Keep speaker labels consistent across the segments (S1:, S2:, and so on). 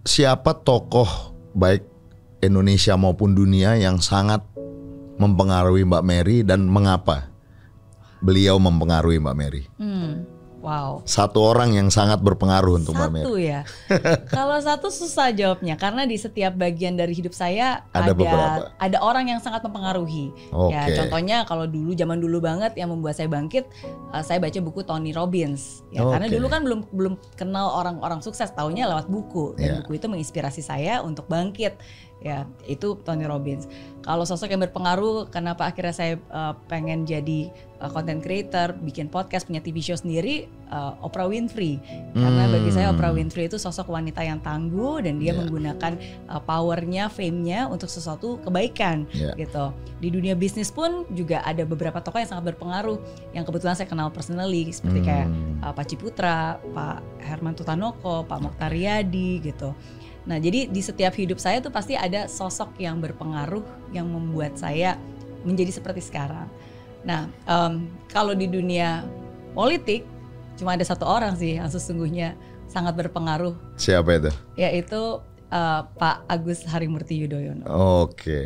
S1: siapa tokoh baik Indonesia maupun dunia yang sangat mempengaruhi Mbak Mary dan mengapa beliau mempengaruhi Mbak Mary?
S2: Wow.
S1: Satu orang yang sangat berpengaruh untuk Mbak Mary.
S2: Satu ya. Kalau satu susah jawabnya karena di setiap bagian dari hidup saya ada orang yang sangat mempengaruhi. Ya contohnya kalau zaman dulu banget yang membuat saya bangkit, saya baca buku Tony Robbins. Ya karena dulu kan belum kenal orang-orang sukses, taunya lewat buku dan buku itu menginspirasi saya untuk bangkit. Ya itu Tony Robbins. Kalau sosok yang berpengaruh, kenapa akhirnya saya pengen jadi content creator, bikin podcast, punya TV show sendiri, Oprah Winfrey. Karena bagi saya Oprah Winfrey itu sosok wanita yang tangguh dan dia menggunakan powernya, fame-nya untuk sesuatu kebaikan gitu. Di dunia bisnis pun juga ada beberapa tokoh yang sangat berpengaruh yang kebetulan saya kenal personally seperti kayak Pak Ciputra, Pak Herman Tutanoko, Pak Mokhtar Riyadi gitu. Nah jadi di setiap hidup saya tuh pasti ada sosok yang berpengaruh yang membuat saya menjadi seperti sekarang. Nah kalau di dunia politik cuma ada satu orang sih yang sesungguhnya sangat berpengaruh.
S1: Siapa itu?
S2: Yaitu Pak Agus Harimurti Yudhoyono.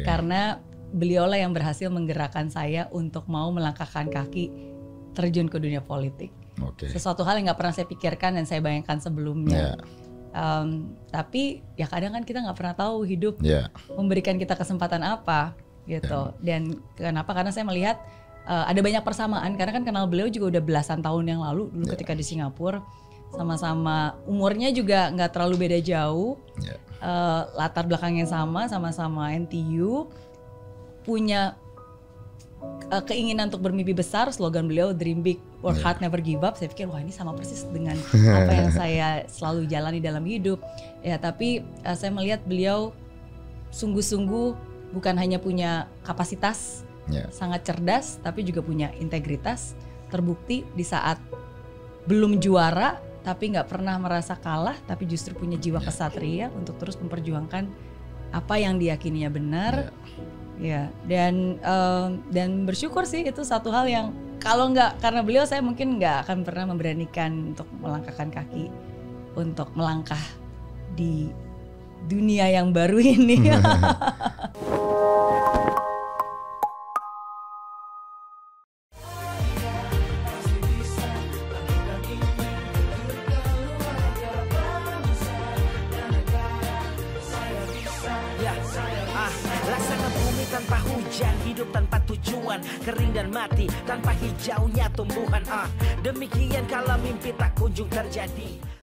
S2: Karena beliaulah yang berhasil menggerakkan saya untuk mau melangkahkan kaki terjun ke dunia politik. Sesuatu hal yang gak pernah saya pikirkan dan saya bayangkan sebelumnya. Tapi ya kadang kan kita nggak pernah tahu hidup memberikan kita kesempatan apa gitu. Dan kenapa? Karena saya melihat ada banyak persamaan karena kan kenal beliau juga udah belasan tahun yang lalu dulu ketika di Singapura, sama-sama umurnya juga nggak terlalu beda jauh, latar belakangnya sama-sama NTU, punya keinginan untuk bermimpi besar. Slogan beliau Dream Big, Work Hard, Never Give Up. Saya pikir wah ini sama persis dengan apa yang saya selalu jalani dalam hidup. Ya tapi saya melihat beliau sungguh-sungguh bukan hanya punya kapasitas sangat cerdas, tapi juga punya integritas. Terbukti di saat belum juara tapi nggak pernah merasa kalah, tapi justru punya jiwa kesatria untuk terus memperjuangkan apa yang diyakininya benar. Ya, dan bersyukur sih itu satu hal yang kalau nggak karena beliau saya mungkin nggak akan pernah memberanikan untuk melangkahkan kaki untuk melangkah di dunia yang baru ini.
S3: Tanpa hujan, hidup tanpa tujuan, kering dan mati tanpa hijaunya tumbuhan. Demikian kalau mimpi tak kunjung terjadi.